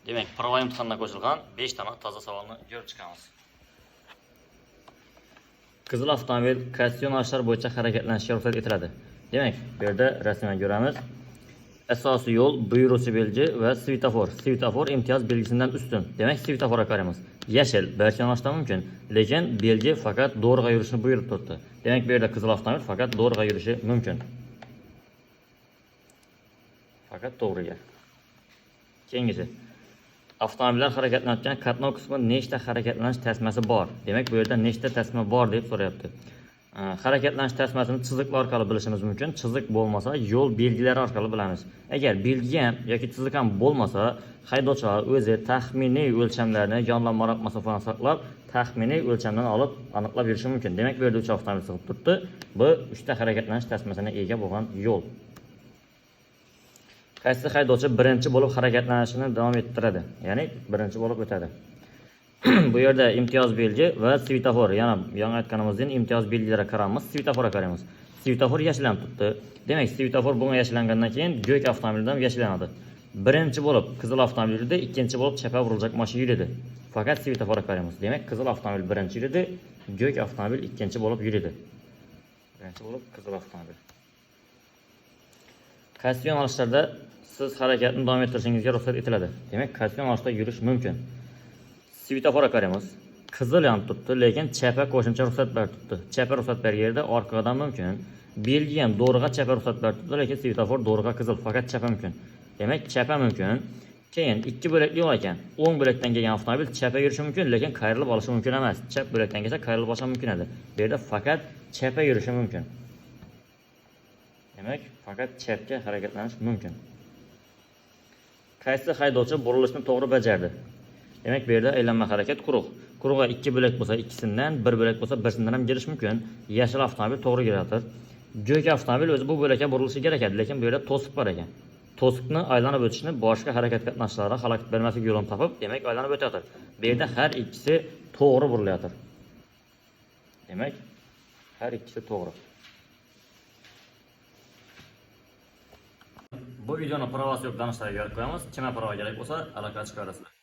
Demek, prova imtihanına qo'shilgan 5 tane toza savolni ko'rib chiqamiz. Qizil avtomobil qaysi yo'nalishlar bo'yicha harakatlanishga ruxsat etiladi? Demak, bu yerda rasmdan ko'ramiz. Asosiy yo'l, buyuruvchi belgi va svetofor. Svetofor imtiyoz belgisidan ustun. Demak, svetoforga qaraymiz. Yashil barcha yo'nalishda mumkin, lekin belgi faqat to'g'riga yurishni buyurib turibdi. Demak, bu yerda qizil avtomobil faqat to'g'riga yurishi mumkin. Faqat to'g'riga. Keyingisi. Avtomobillar harakatlanayotgan qatnov qismida nechta harakatlanish tasmasi bor? Demak, bu yerda nechta tasma bor deb so'rayapti. Harakatlanish tasmasini chiziqlar orqali bilishimiz mumkin. Chiziq bo'lmasa, yo'l belgilari orqali bilamiz. Agar belgi ham yoki chiziq ham bo'lmasa, haydovchilar o'zi taxminiy o'lchamlarni yonlamoroq masofani saqlab, taxminiy o'lchamdan olib aniqlab yurishi mumkin. Demak, bu yerda 3 avtomobil sig'ib turibdi. Bu 3 ta harakatlanish tasmasini ega bo'lgan yo'l. Qaysi haydovchi birinchi bo'lib harakatlanishini davom ettiradi, ya'ni birinchi bo'lib o'tadi. Bu yerda imtiyoz belgi va svetofor, yana aytganimizdek imtiyoz belgilariga qaraymiz, svetoforga qaraymiz. Svetofor yashilanib turibdi. Demak, svetofor bunga yashilangandan keyin ko'k avtomobildan yashilanadi. Birinchi bo'lib qizil avtomobil yurdi, ikkinchi bo'lib chapa burilajak mashina yurdi. Faqat svetoforga qaraymiz. Demak, qizil avtomobil birinchi yurdi, ko'k avtomobil ikkinchi bo'lib yurdi. Birinchi bo'lib qizil avtomobil. Qaysi yo'nalishlarda siz harakatni davom ettirishingizga ruxsat etiladi? Demak, qaysi yo'nalishda yurish mumkin? Svetoforga qaraymiz. Qizil yonib turibdi, lekin chapa qo'shimcha ruxsat berib turibdi. Chapa ruxsat bergan yerda orqadan mumkin. Belgi ham to'g'riga chapa ruxsat berib turibdi, lekin svetofor to'g'riga qizil, faqat chapa mumkin. Demak, chapa mumkin. Keyin ikki bo'lakli yo'l ekan. O'ng bo'lakdan kelgan avtomobil chapa yurishi mumkin, lekin qayrilib olishi mumkin emas. Chap bo'lakdan kelsa qayrilib olishi mumkin edi. Bu yerda faqat chapa yurishi mumkin. Demak, faqat chapga harakatlanish mumkin. Qaysi haydovchi burilishni to'g'ri bajardi? Demak, bu yerda aylanma harakat quruq. Quruqqa 2 bo'lak bo'lsa, ikkisidan, 1 bo'lak bo'lsa, birisidan ham girish mumkin. Yashil avtomobil to'g'ri giradir. Ko'k avtomobil o'zi bu bo'lakka burilishi kerak edi, lekin bu yerda to'siq bor ekan. To'siqni aylanib o'tishni boshqa harakat qatnashchilari xalaqit bermaslik yo'lini topib, demak, aylanib o'tayotir. Bu yerda har ikkisi to'g'ri burilayotir. Demak, har ikkisi to'g'ri. Bu videoni provasi yo'q danishlarga berib qo'yamiz. Kimga prova kerak bo'lsa, aloqa chiqarasizlar.